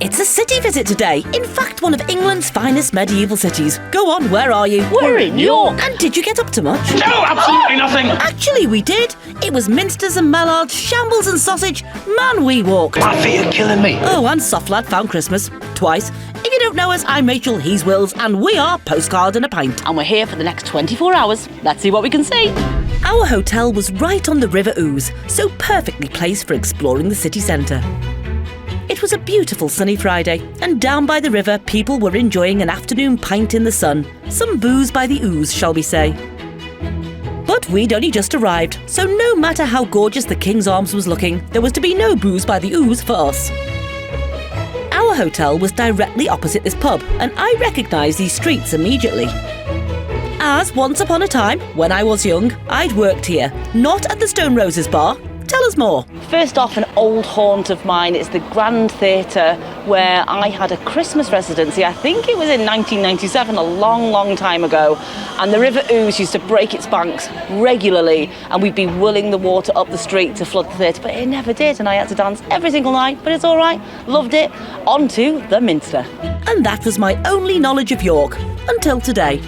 It's a city visit today. In fact, one of England's finest medieval cities. Go on, where are you? We're in York. And did you get up to much? No, absolutely nothing. Actually, we did. It was minsters and mallards, shambles and sausage. Man, we walked. My feet are killing me. Oh, and Soft Lad found Christmas. Twice. If you don't know us, I'm Rachel, he's Wills, and we are Postcard and a Pint. And we're here for the next 24 hours. Let's see what we can see. Our hotel was right on the River Ouse, so perfectly placed for exploring the city centre. It was a beautiful sunny Friday, and down by the river people were enjoying an afternoon pint in the sun. Some booze by the Ouse, shall we say. But we'd only just arrived, so no matter how gorgeous the King's Arms was looking, there was to be no booze by the Ouse for us. Our hotel was directly opposite this pub, and I recognised these streets immediately. As once upon a time, when I was young, I'd worked here, not at the Stone Roses bar. Tell us more. First off, an old haunt of mine is the Grand Theatre, where I had a Christmas residency. I think it was in 1997, a long, long time ago. And the River Ouse used to break its banks regularly, and we'd be willing the water up the street to flood the theatre, but it never did, and I had to dance every single night, but it's all right. Loved it. On to the Minster. And that was my only knowledge of York, until today.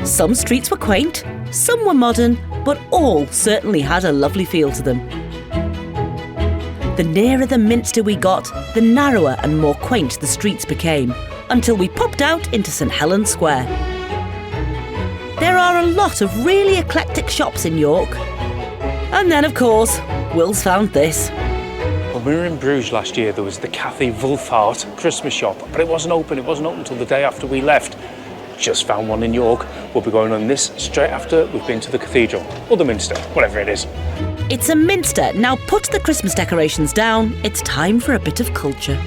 Some streets were quaint, some were modern, but all certainly had a lovely feel to them. The nearer the Minster we got, the narrower and more quaint the streets became, until we popped out into St Helens Square. There are a lot of really eclectic shops in York. And then, of course, Wills found this. When we were in Bruges last year, there was the Cathy Wolfhard Christmas shop, but it wasn't open. It wasn't open until the day after we left. Just found one in York. We'll be going on this straight after we've been to the cathedral, or the Minster, whatever it is. It's a Minster. Now put the Christmas decorations down. It's time for a bit of culture.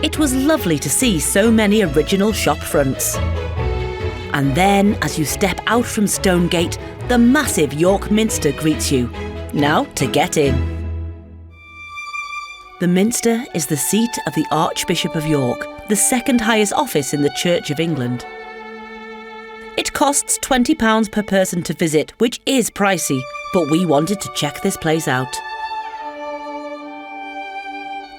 It was lovely to see so many original shop fronts. And then, as you step out from Stonegate, the massive York Minster greets you. Now to get in. The Minster is the seat of the Archbishop of York, the second highest office in the Church of England. It costs £20 per person to visit, which is pricey, but we wanted to check this place out.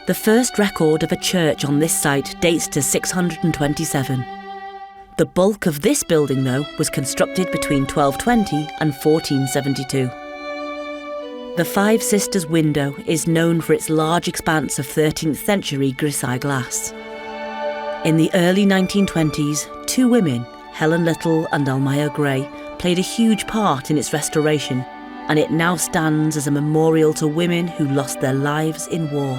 The first record of a church on this site dates to 627. The bulk of this building, though, was constructed between 1220 and 1472. The Five Sisters window is known for its large expanse of 13th century grisaille glass. In the early 1920s, two women, Helen Little and Almira Gray, played a huge part in its restoration, and it now stands as a memorial to women who lost their lives in war.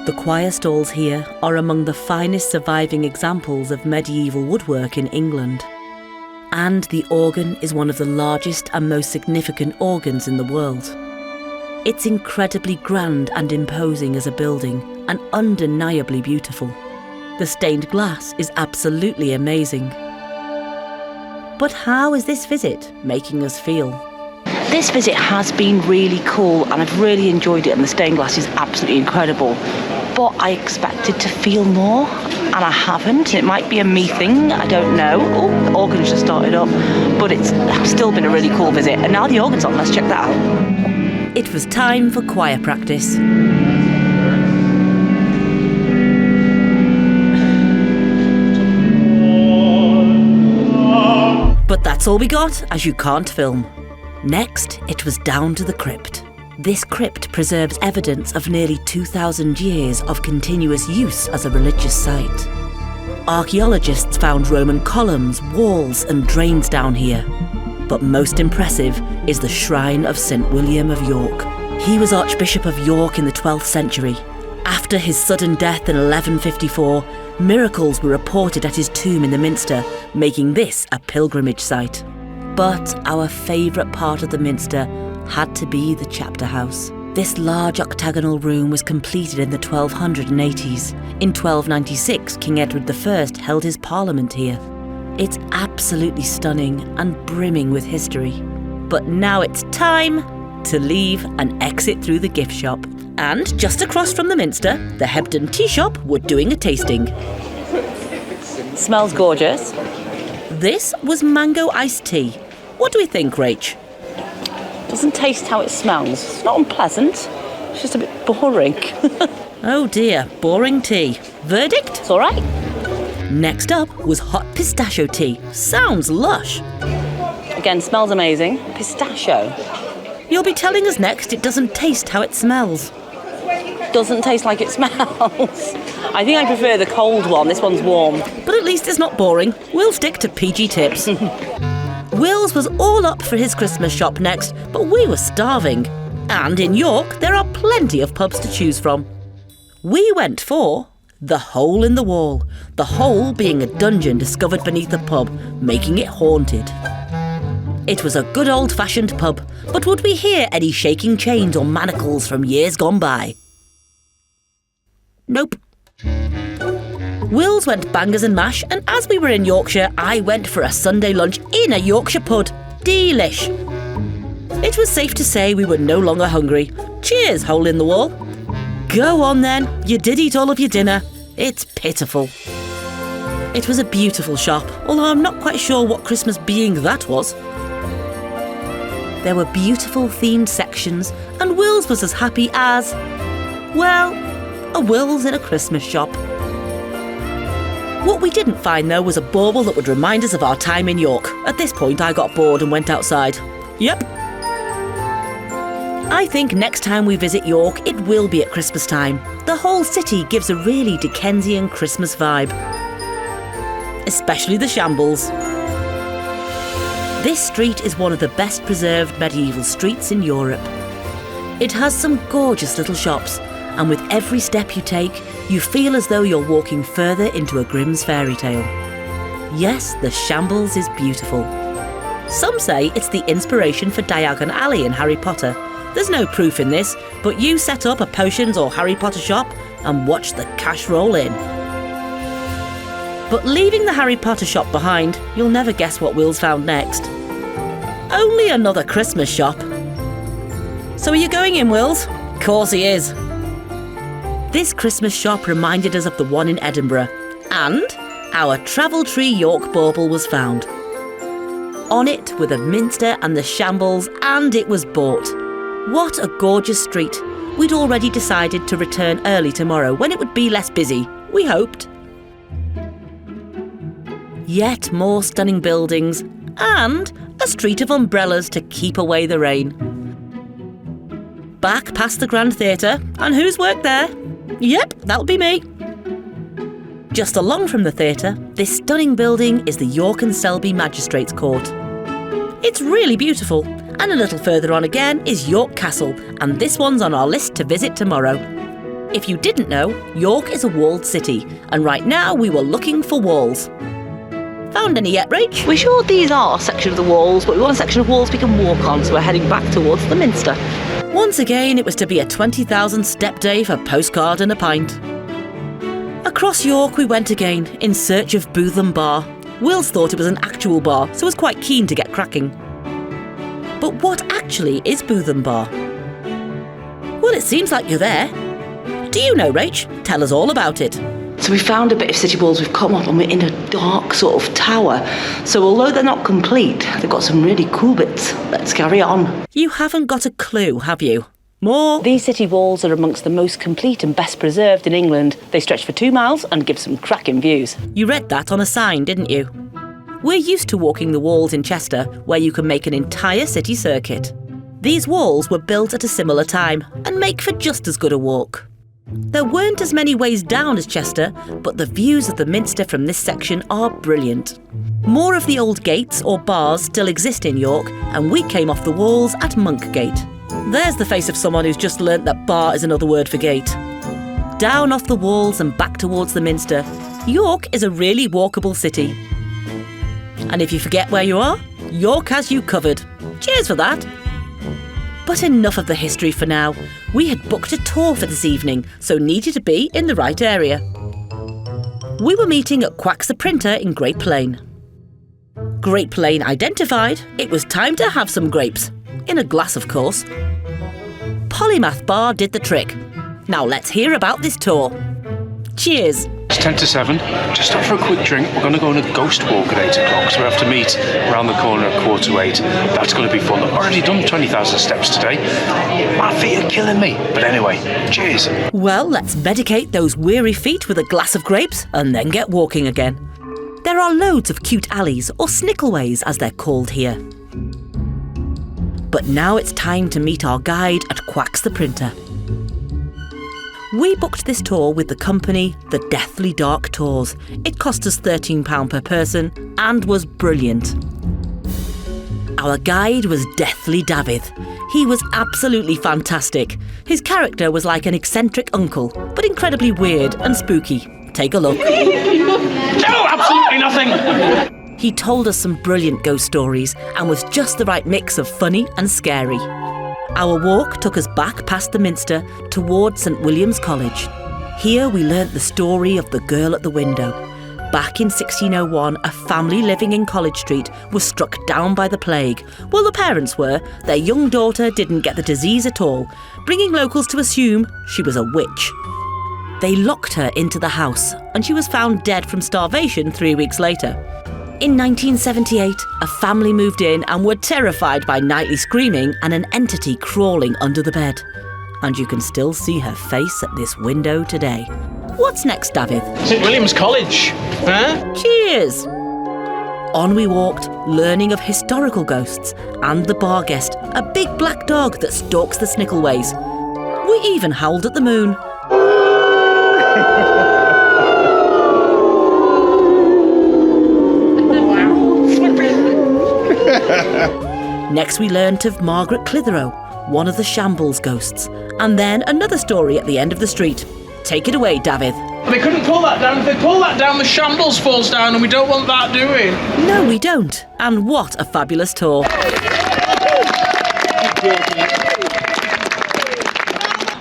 The choir stalls here are among the finest surviving examples of medieval woodwork in England. And the organ is one of the largest and most significant organs in the world. It's incredibly grand and imposing as a building, and undeniably beautiful. The stained glass is absolutely amazing. But how is this visit making us feel? This visit has been really cool, and I've really enjoyed it, and the stained glass is absolutely incredible. But I expected to feel more, and I haven't. It might be a me thing, I don't know. Oh, the organ's just started up. But it's still been a really cool visit. And now the organ's on, let's check that out. It was time for choir practice. But that's all we got, as you can't film. Next, it was down to the crypt. This crypt preserves evidence of nearly 2,000 years of continuous use as a religious site. Archaeologists found Roman columns, walls and drains down here. But most impressive is the shrine of St William of York. He was Archbishop of York in the 12th century. After his sudden death in 1154, miracles were reported at his tomb in the Minster, making this a pilgrimage site. But our favourite part of the Minster had to be the chapter house. This large octagonal room was completed in the 1280s. In 1296, King Edward I held his parliament here. It's absolutely stunning and brimming with history. But now it's time to leave and exit through the gift shop. And just across from the Minster, the Hebden Tea Shop were doing a tasting. Smells gorgeous. This was mango iced tea. What do we think, Rach? Doesn't taste how it smells. It's not unpleasant. It's just a bit boring. Oh dear, boring tea. Verdict? It's all right. Next up was hot pistachio tea. Sounds lush. Again, smells amazing. Pistachio. You'll be telling us next it doesn't taste how it smells. Doesn't taste like it smells. I think I prefer the cold one. This one's warm. But at least it's not boring. We'll stick to PG tips. Wills was all up for his Christmas shop next, but we were starving. And in York, there are plenty of pubs to choose from. We went for the Hole in the Wall, the hole being a dungeon discovered beneath the pub, making it haunted. It was a good old-fashioned pub, but would we hear any shaking chains or manacles from years gone by? Nope. Wills went bangers and mash, and as we were in Yorkshire, I went for a Sunday lunch in a Yorkshire pub. Delish. It was safe to say we were no longer hungry. Cheers, Hole in the Wall. Go on then, you did eat all of your dinner. It's pitiful. It was a beautiful shop, although I'm not quite sure what Christmas being that was. There were beautiful themed sections, and Wills was as happy as, well, a Wills in a Christmas shop. What we didn't find, though, was a bauble that would remind us of our time in York. At this point, I got bored and went outside. Yep. I think next time we visit York, it will be at Christmas time. The whole city gives a really Dickensian Christmas vibe. Especially the Shambles. This street is one of the best preserved medieval streets in Europe. It has some gorgeous little shops, and with every step you take, you feel as though you're walking further into a Grimm's fairy tale. Yes, the Shambles is beautiful. Some say it's the inspiration for Diagon Alley in Harry Potter. There's no proof in this, but you set up a potions or Harry Potter shop and watch the cash roll in. But leaving the Harry Potter shop behind, you'll never guess what Wills found next. Only another Christmas shop. So are you going in, Wills? Course he is. This Christmas shop reminded us of the one in Edinburgh, and our Travel Tree York bauble was found. On it were the Minster and the Shambles, and it was bought. What a gorgeous street. We'd already decided to return early tomorrow when it would be less busy, we hoped. Yet more stunning buildings, and a street of umbrellas to keep away the rain. Back past the Grand Theatre, and who's worked there? Yep, that'll be me. Just along from the theatre, this stunning building is the York and Selby Magistrates Court. It's really beautiful, and a little further on again is York Castle, and this one's on our list to visit tomorrow. If you didn't know, York is a walled city, and right now we were looking for walls. Found any yet, Rach? We're sure these are a section of the walls, but we want a section of walls we can walk on, so we're heading back towards the Minster. Once again, it was to be a 20,000 step day for postcard and a pint. Across York we went again, in search of Bootham Bar. Wills thought it was an actual bar, so was quite keen to get cracking. But what actually is Bootham Bar? Well, it seems like you're there. Do you know, Rach? Tell us all about it. So we found a bit of city walls, we've come up and we're in a dark sort of tower. So although they're not complete, they've got some really cool bits. Let's carry on. You haven't got a clue, have you? More. These city walls are amongst the most complete and best preserved in England. They stretch for 2 miles and give some cracking views. You read that on a sign, didn't you? We're used to walking the walls in Chester, where you can make an entire city circuit. These walls were built at a similar time and make for just as good a walk. There weren't as many ways down as Chester, but the views of the Minster from this section are brilliant. More of the old gates or bars still exist in York, and we came off the walls at Monkgate. There's the face of someone who's just learnt that bar is another word for gate. Down off the walls and back towards the Minster, York is a really walkable city. And if you forget where you are, York has you covered. Cheers for that. But enough of the history for now. We had booked a tour for this evening, so needed to be in the right area. We were meeting at Quack's the Printer in Great Plain. Great Plain identified, it was time to have some grapes. In a glass, of course. Polymath Bar did the trick. Now let's hear about this tour. Cheers. It's 10 to 7. Just up for a quick drink. We're going to go on a ghost walk at 8 o'clock, so we have to meet around the corner at 7:45. That's going to be fun. I've already done 20,000 steps today. My feet are killing me. But anyway, cheers. Well, let's medicate those weary feet with a glass of grapes and then get walking again. There are loads of cute alleys, or snickleways as they're called here. But now it's time to meet our guide at Quacks the Printer. We booked this tour with the company The Deathly Dark Tours. It cost us £13 per person and was brilliant. Our guide was Deathly David. He was absolutely fantastic. His character was like an eccentric uncle, but incredibly weird and spooky. Take a look. No, absolutely nothing. He told us some brilliant ghost stories and was just the right mix of funny and scary. Our walk took us back past the Minster towards St William's College. Here we learnt the story of the girl at the window. Back in 1601, a family living in College Street was struck down by the plague. Well, the parents were. Their young daughter didn't get the disease at all, bringing locals to assume she was a witch. They locked her into the house, and she was found dead from starvation 3 weeks later. In 1978, a family moved in and were terrified by nightly screaming and an entity crawling under the bed. And you can still see her face at this window today. What's next, David? St William's College. Huh? Cheers! On we walked, learning of historical ghosts and the bar guest, a big black dog that stalks the snickleways. We even howled at the moon. Next we learnt of Margaret Clitheroe, one of the Shambles ghosts, and then another story at the end of the street. Take it away, David. They couldn't pull that down. If they pull that down, the Shambles falls down, and we don't want that, do we? No, we don't. And what a fabulous tour.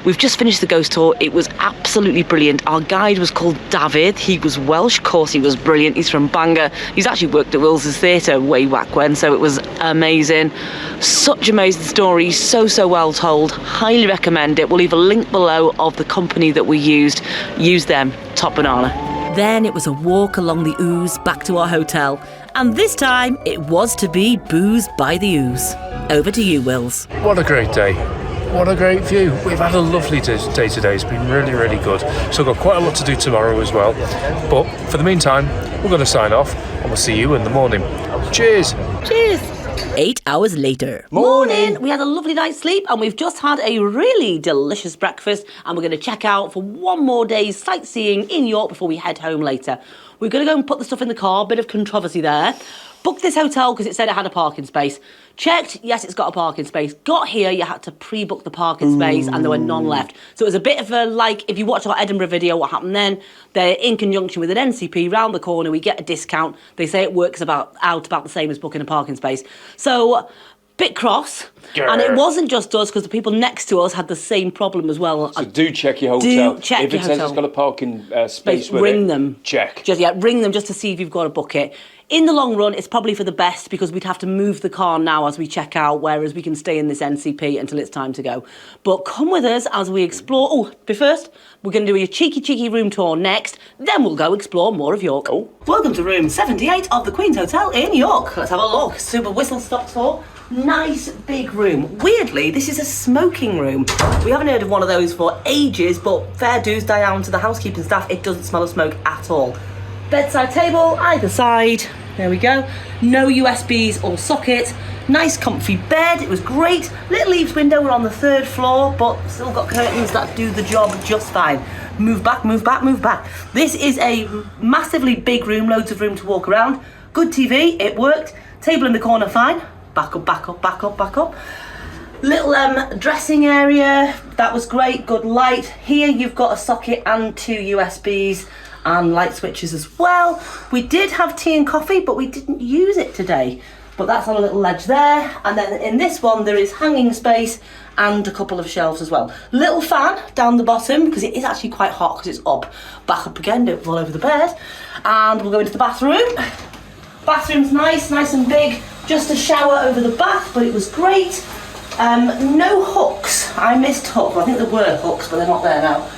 We've just finished the ghost tour. It was absolutely brilliant. Our guide was called David. He was Welsh. Of course, he was brilliant. He's from Bangor. He's actually worked at Wills's Theatre way back when, so it was amazing. Such amazing stories, so well told. Highly recommend it. We'll leave a link below of the company that we used. Use them. Top banana. Then it was a walk along the Ouse back to our hotel. And this time, it was to be booze by the Ouse. Over to you, Wills. What a great day. What a great view. We've had a lovely day today. It's been really, really good. So I've got quite a lot to do tomorrow as well. But for the meantime, we're going to sign off and we'll see you in the morning. Cheers. Cheers. 8 hours later. Morning. We had a lovely night's sleep and we've just had a really delicious breakfast and we're going to check out for one more day's sightseeing in York before we head home later. We're going to go and put the stuff in the car. Bit of controversy there. Booked this hotel because it said it had a parking space. Checked, yes, it's got a parking space. Got here, you had to pre-book the parking space and there were none left. So it was a bit of a, like, if you watch our Edinburgh video, what happened then, they're in conjunction with an NCP round the corner, we get a discount. They say it works about the same as booking a parking space. So, bit cross. And it wasn't just us, because the people next to us had the same problem as well. So do check your hotel. Do check if your it says hotel. it's got a parking space with ring it, them. check. Ring them just to see if you've got to book it. In the long run, it's probably for the best because we'd have to move the car now as we check out, whereas we can stay in this NCP until it's time to go. But come with us as we explore. Oh, but first, we're going to do a cheeky room tour next. Then we'll go explore more of York. Oh. Welcome to room 78 of the Queen's Hotel in York. Let's have a look. Super whistle stop tour. Nice big room. Weirdly, this is a smoking room. We haven't heard of one of those for ages, but fair dues down to the housekeeping staff. It doesn't smell of smoke at all. Bedside table, either side. There we go. No USBs or socket. Nice comfy bed. It was great. Little eaves window. We're on the 3rd floor, but still got curtains that do the job just fine. Move back. This is a massively big room. Loads of room to walk around. Good TV. It worked. Table in the corner, fine. Back up. Little dressing area. That was great. Good light. Here you've got a socket and 2 USBs. And light switches as well. We did have tea and coffee, but we didn't use it today. But that's on a little ledge there. And then in this one, there is hanging space and a couple of shelves as well. Little fan down the bottom, because it is actually quite hot because it's up. Back up again, don't fall over the bed. And we'll go into the bathroom. Bathroom's nice and big. Just a shower over the bath, but it was great. No hooks. I missed hooks. I think there were hooks, but they're not there now.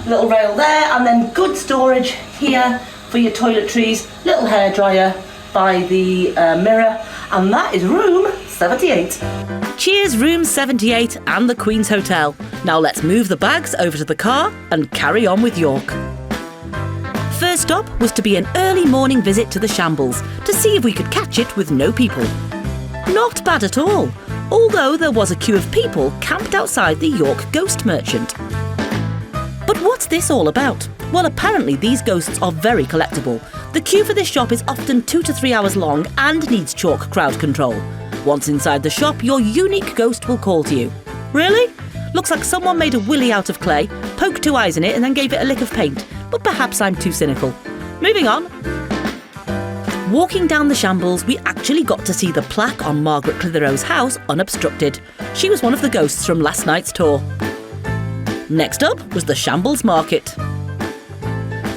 Little rail there, and then good storage here for your toiletries. Little hairdryer by the mirror, and that is room 78. Cheers, room 78 and the Queen's Hotel. Now let's move the bags over to the car and carry on with York. First stop was to be an early morning visit to the Shambles to see if we could catch it with no people. Not bad at all, although there was a queue of people camped outside the York Ghost Merchant. But what's this all about? Well, apparently these ghosts are very collectible. The queue for this shop is often 2 to 3 hours long and needs chalk crowd control. Once inside the shop, your unique ghost will call to you. Really? Looks like someone made a willy out of clay, poked 2 eyes in it and then gave it a lick of paint. But perhaps I'm too cynical. Moving on. Walking down the Shambles, we actually got to see the plaque on Margaret Clitheroe's house unobstructed. She was one of the ghosts from last night's tour. Next up was the Shambles Market.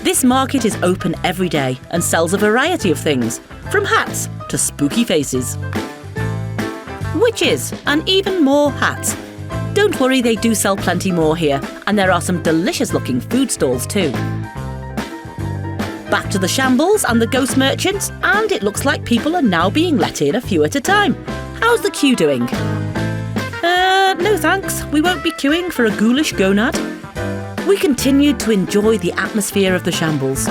This market is open every day and sells a variety of things, from hats to spooky faces. Witches and even more hats. Don't worry, they do sell plenty more here, and there are some delicious looking food stalls too. Back to the Shambles and the Ghost Merchants, and it looks like people are now being let in a few at a time. How's the queue doing? No thanks, we won't be queuing for a ghoulish gonad. We continued to enjoy the atmosphere of the Shambles.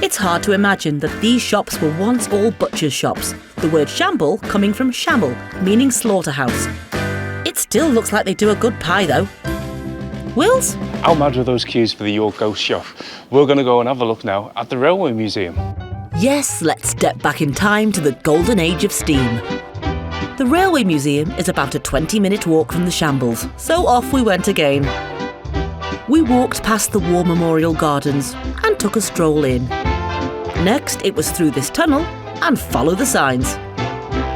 It's hard to imagine that these shops were once all butchers' shops, the word shamble coming from shamble, meaning slaughterhouse. It still looks like they do a good pie though. Wills? How mad were those queues for the York Ghost Shop? We're going to go and have a look now at the Railway Museum. Yes, let's step back in time to the golden age of steam. The Railway Museum is about a 20-minute walk from the Shambles, so off we went again. We walked past the War Memorial Gardens and took a stroll in. Next, it was through this tunnel and follow the signs.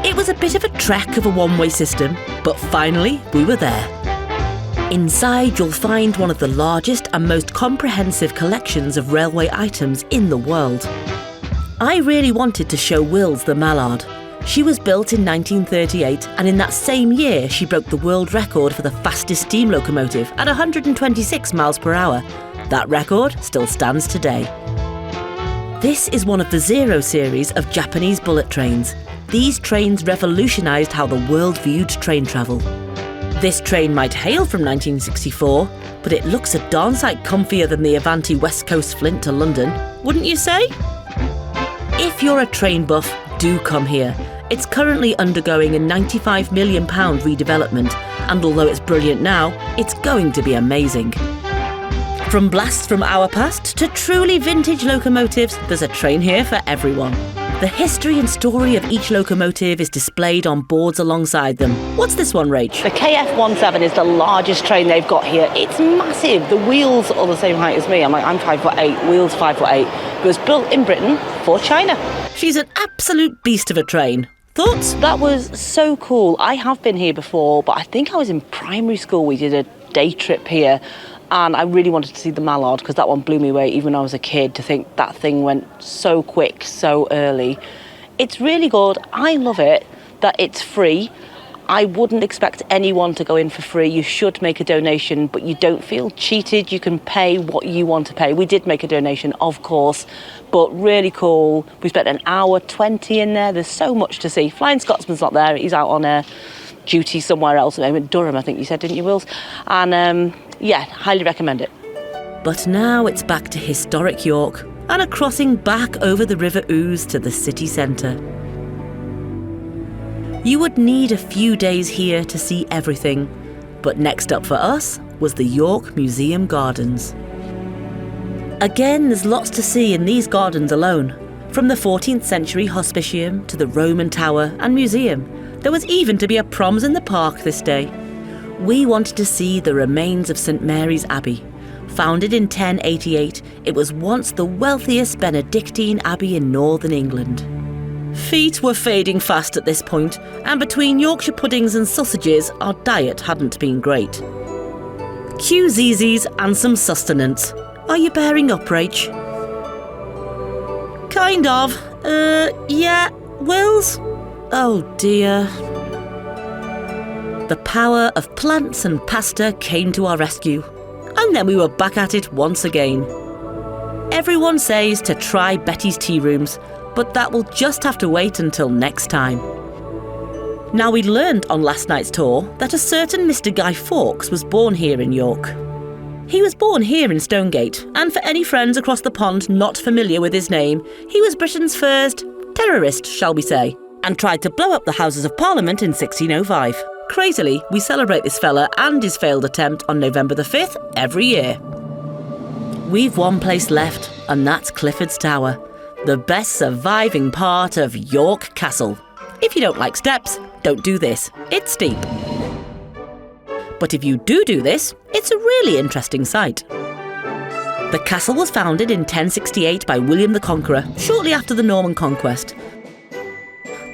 It was a bit of a trek of a one-way system, but finally we were there. Inside, you'll find one of the largest and most comprehensive collections of railway items in the world. I really wanted to show Wills the Mallard. She was built in 1938, and in that same year she broke the world record for the fastest steam locomotive at 126 miles per hour. That record still stands today. This is one of the Zero series of Japanese bullet trains. These trains revolutionised how the world viewed train travel. This train might hail from 1964, but it looks a darn sight comfier than the Avanti West Coast Flint to London, wouldn't you say? If you're a train buff, do come here. It's currently undergoing a £95 million redevelopment, and although it's brilliant now, it's going to be amazing. From blasts from our past to truly vintage locomotives, there's a train here for everyone. The history and story of each locomotive is displayed on boards alongside them. What's this one, Rach? The KF17 is the largest train they've got here. It's massive. The wheels are the same height as me. I'm 5'8", wheels 5'8". It was built in Britain for China. She's an absolute beast of a train. Thoughts? That was so cool. I have been here before, but I think I was in primary school. We did a day trip here, and I really wanted to see the Mallard because that one blew me away even when I was a kid, to think that thing went so quick, so early. It's really good. I love it that it's free. I wouldn't expect anyone to go in for free. You should make a donation, but you don't feel cheated. You can pay what you want to pay. We did make a donation, of course, but really cool. We spent an hour 20 in there. There's so much to see. Flying Scotsman's not there. He's out on duty somewhere else. Durham, I think you said, didn't you, Wills? And yeah, highly recommend it. But now it's back to historic York and a crossing back over the River Ouse to the city centre. You would need a few days here to see everything, but next up for us was the York Museum Gardens. Again, there's lots to see in these gardens alone. From the 14th century hospitium to the Roman Tower and museum, there was even to be a proms in the park this day. We wanted to see the remains of St Mary's Abbey. Founded in 1088, it was once the wealthiest Benedictine abbey in northern England. Feet were fading fast at this point, and between Yorkshire puddings and sausages, our diet hadn't been great. QZZs and some sustenance. Are you bearing up, Rach? Kind of. Yeah, Wills? Oh dear. The power of plants and pasta came to our rescue. And then we were back at it once again. Everyone says to try Betty's Tea Rooms, but that will just have to wait until next time. Now, we'd learned on last night's tour that a certain Mr. Guy Fawkes was born here in York. He was born here in Stonegate, and for any friends across the pond not familiar with his name, he was Britain's first terrorist, shall we say, and tried to blow up the Houses of Parliament in 1605. Crazily, we celebrate this fella and his failed attempt on November the 5th every year. We've one place left, and that's Clifford's Tower, the best surviving part of York Castle. If you don't like steps, don't do this. It's steep. But if you do this, it's a really interesting sight. The castle was founded in 1068 by William the Conqueror, shortly after the Norman conquest.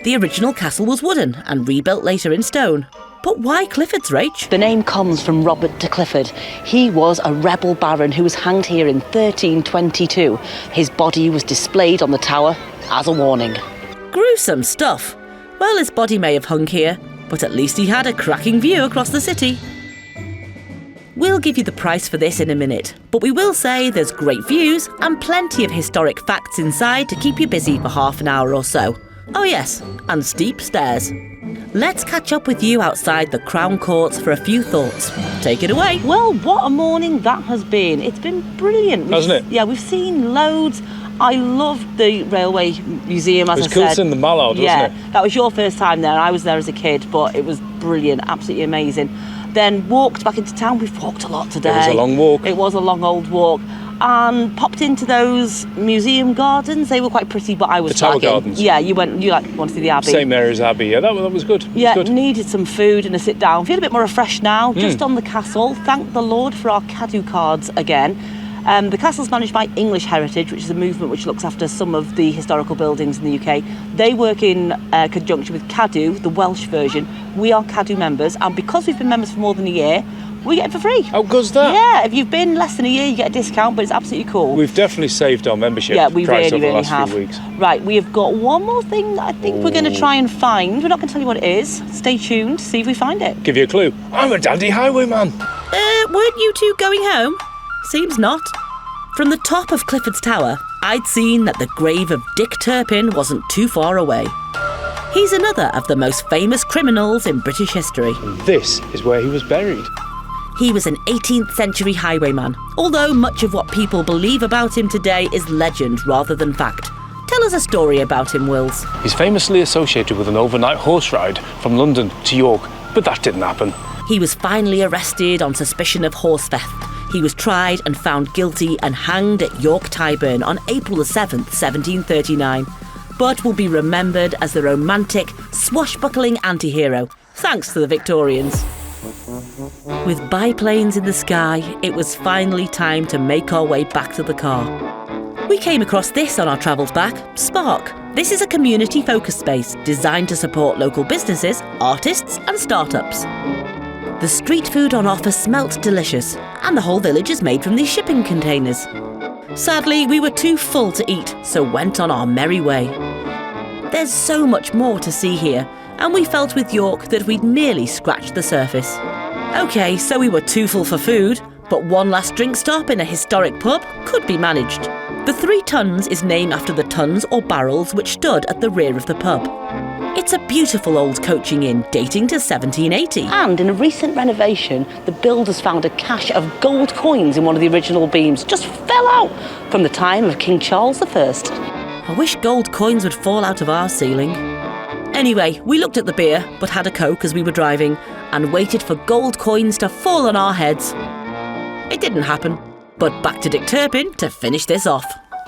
The original castle was wooden and rebuilt later in stone. But why Clifford's, Rach? The name comes from Robert de Clifford. He was a rebel baron who was hanged here in 1322. His body was displayed on the tower as a warning. Gruesome stuff. Well, his body may have hung here, but at least he had a cracking view across the city. We'll give you the price for this in a minute, but we will say there's great views and plenty of historic facts inside to keep you busy for half an hour or so. Oh yes, and steep stairs. Let's catch up with you outside the Crown Courts for a few thoughts. Take it away. Well, what a morning that has been. It's been brilliant. Hasn't it? Yeah, we've seen loads. I loved the Railway Museum, as I said. It was cool seeing the Mallard, wasn't it? That was your first time there. I was there as a kid, but it was brilliant, absolutely amazing. Then walked back into town. We've walked a lot today. It was a long walk. It was a long old walk. And popped into those museum gardens. They were quite pretty, but I was The Tower flagging. Gardens. Yeah, you want to see the Abbey. St Mary's Abbey, yeah, that was good. Yeah, It was good. needed some food and a sit down. Feel a bit more refreshed now. Just on the castle. Thank the Lord for our Cadw cards again. The castle's managed by English Heritage, which is a movement which looks after some of the historical buildings in the UK. They work in conjunction with Cadw, the Welsh version. We are Cadw members, and because we've been members for more than a year, we get it for free. How good's that? Yeah, if you've been less than a year, you get a discount, but it's absolutely cool. We've definitely saved our membership Yeah, we price really, over the really last have. few weeks. Right, we have got one more thing that I think we're going to try and find. We're not going to tell you what it is. Stay tuned, see if we find it. Give you a clue. I'm a dandy highwayman. Weren't you two going home? Seems not. From the top of Clifford's Tower, I'd seen that the grave of Dick Turpin wasn't too far away. He's another of the most famous criminals in British history. This is where he was buried. He was an 18th century highwayman, although much of what people believe about him today is legend rather than fact. Tell us a story about him, Wills. He's famously associated with an overnight horse ride from London to York, but that didn't happen. He was finally arrested on suspicion of horse theft. He was tried and found guilty and hanged at York Tyburn on April the 7th, 1739, but will be remembered as the romantic, swashbuckling anti-hero, thanks to the Victorians. With biplanes in the sky, it was finally time to make our way back to the car. We came across this on our travels back, Spark. This is a community-focused space designed to support local businesses, artists and startups. The street food on offer smelt delicious, and the whole village is made from these shipping containers. Sadly, we were too full to eat, so went on our merry way. There's so much more to see here, and we felt with York that we'd merely scratched the surface. OK, so we were too full for food, but one last drink stop in a historic pub could be managed. The 3 Tons is named after the tuns or barrels which stood at the rear of the pub. It's a beautiful old coaching inn dating to 1780. And in a recent renovation, the builders found a cache of gold coins in one of the original beams. Just fell out from the time of King Charles I. I wish gold coins would fall out of our ceiling. Anyway, we looked at the beer, but had a Coke as we were driving, and waited for gold coins to fall on our heads. It didn't happen, but back to Dick Turpin to finish this off.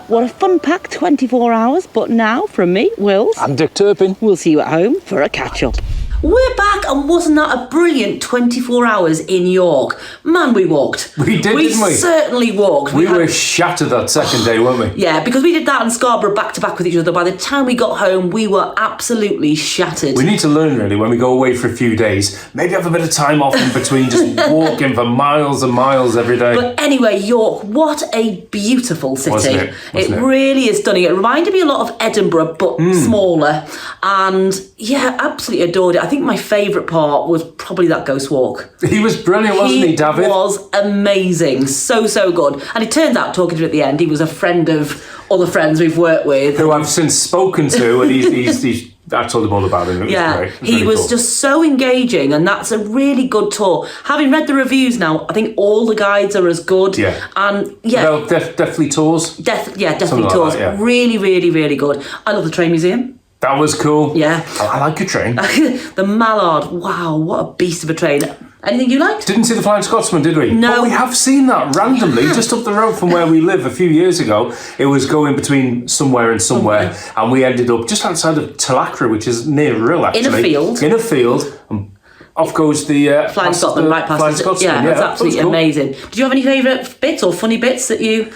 What a fun-packed 24 hours, but now, from me, Wills, I'm Dick Turpin. we'll see you at home for a catch-up. We're back, and wasn't that a brilliant 24 hours in York? Man, we walked. We did, didn't we? Certainly walked. We were shattered that second day, weren't we? Yeah, because we did that in Scarborough back-to-back with each other. By the time we got home, we were absolutely shattered. We need to learn, really, when we go away for a few days, maybe have a bit of time off in between, just walking for miles and miles every day. But anyway, York, what a beautiful city. Wasn't it? It really is stunning. It reminded me a lot of Edinburgh, but smaller. And yeah, absolutely adored it. I think my favourite part was probably that ghost walk. He was brilliant, wasn't he, David? He was amazing. So good. And it turns out, talking to him at the end, he was a friend of other friends we've worked with. Who I've since spoken to, and he's I told him all about him. It was great. It was he really was cool. just so engaging, and that's a really good tour. Having read the reviews now, I think all the guides are as good. Yeah. And Well, definitely tours. definitely Something tours. like that, yeah. Really, really, really good. I love the train museum. That was cool. Yeah. I like your train. The Mallard, wow, what a beast of a train. Anything you liked? Didn't see the Flying Scotsman, did we? No. But we have seen that randomly, just up the road from where we live a few years ago. It was going between somewhere and somewhere, and we ended up just outside of Tulacra, which is near Rill, actually. In a field. And off goes the Flying Scotsman, right past Flying us. Scotsman. Yeah, it's absolutely amazing. Did you have any favourite bits or funny bits that you...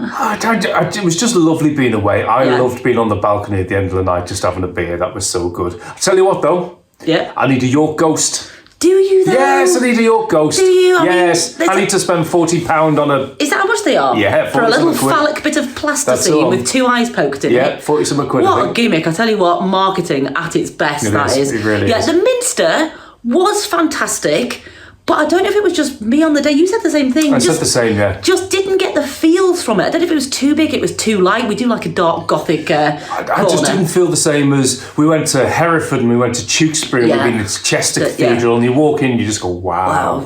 It was just lovely being away. I Yeah. loved being on the balcony at the end of the night, just having a beer. That was so good. I tell you what, though. Yeah. I need a York Ghost. Do you though? Yes, I need a York Ghost. Do you? Yes. I need to spend £40 on a... Is that how much they are? Yeah, For a little 40 quid. phallic bit of That's plasticine all. with two eyes poked in Yeah, it. 40 some quid. I What a think. gimmick. I tell you what, marketing at its best, It that is. is. It really yeah, is. the Minster was fantastic, but I don't know if it was just me on the day. You said the same thing. I said the same, yeah. Just didn't get the feels from it. I don't know if it was too big, it was too light. We do like a dark gothic I just didn't feel the same as we went to Hereford and we went to Tewkesbury and Yeah. we've been to Chester Yeah. Cathedral and you walk in, you just go, wow.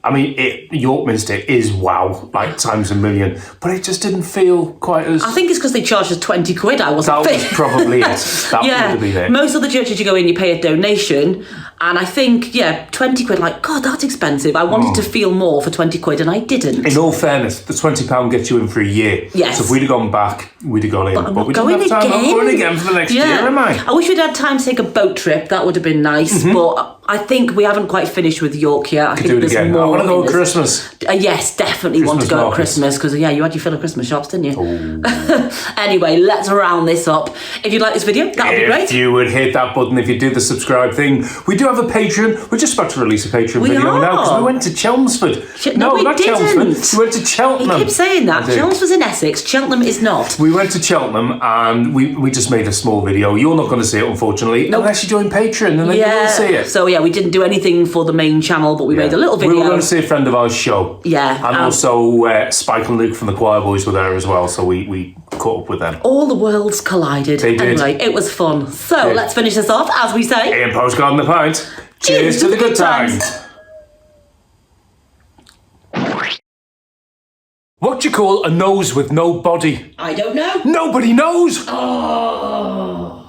I mean, York Minster is wow, like times a million, but it just didn't feel quite as... I think it's because they charged us 20 quid. I wasn't That was probably it. That would yeah, have been it. most of the churches you go in, you pay a donation, and I think 20 quid. Like, God, that's expensive. I wanted to feel more for 20 quid, and I didn't. In all fairness, the £20 gets you in for a year. Yes. So if we'd have gone back, we'd have gone in. But we didn't have time. I'm going again for the next year, am I? I wish we'd had time to take a boat trip. That would have been nice. But I think we haven't quite finished with York yet. I think Do it there's again. more. I want to go in at this. Christmas. Yes, definitely want to Christmas go at markets. Christmas because you had your fill of Christmas shops, didn't you? Anyway, let's round this up. If you'd like this video, that would be great. If you would hit that button, if you do the subscribe thing. We do have a Patreon. We're just about to release a Patreon video are. now because we went to Chelmsford. No, we not didn't. Chelmsford. We went to Cheltenham. You keep saying that. I do. Chelmsford was in Essex. Cheltenham is not. We went to Cheltenham and we just made a small video. You're not going to see it, unfortunately, unless you join Patreon, and then you will see it. So we didn't do anything for the main channel, but we made a little video. We were going to see a friend of ours show. Yeah. And also Spike and Luke from the Choir Boys were there as well, so we caught up with them. All the worlds collided. They did. Anyway, it was fun. So Yeah. let's finish this off, as we say. Ian Postcard and the Pint. Cheers to the good times. What do you call a nose with no body? I don't know. Nobody knows. Oh.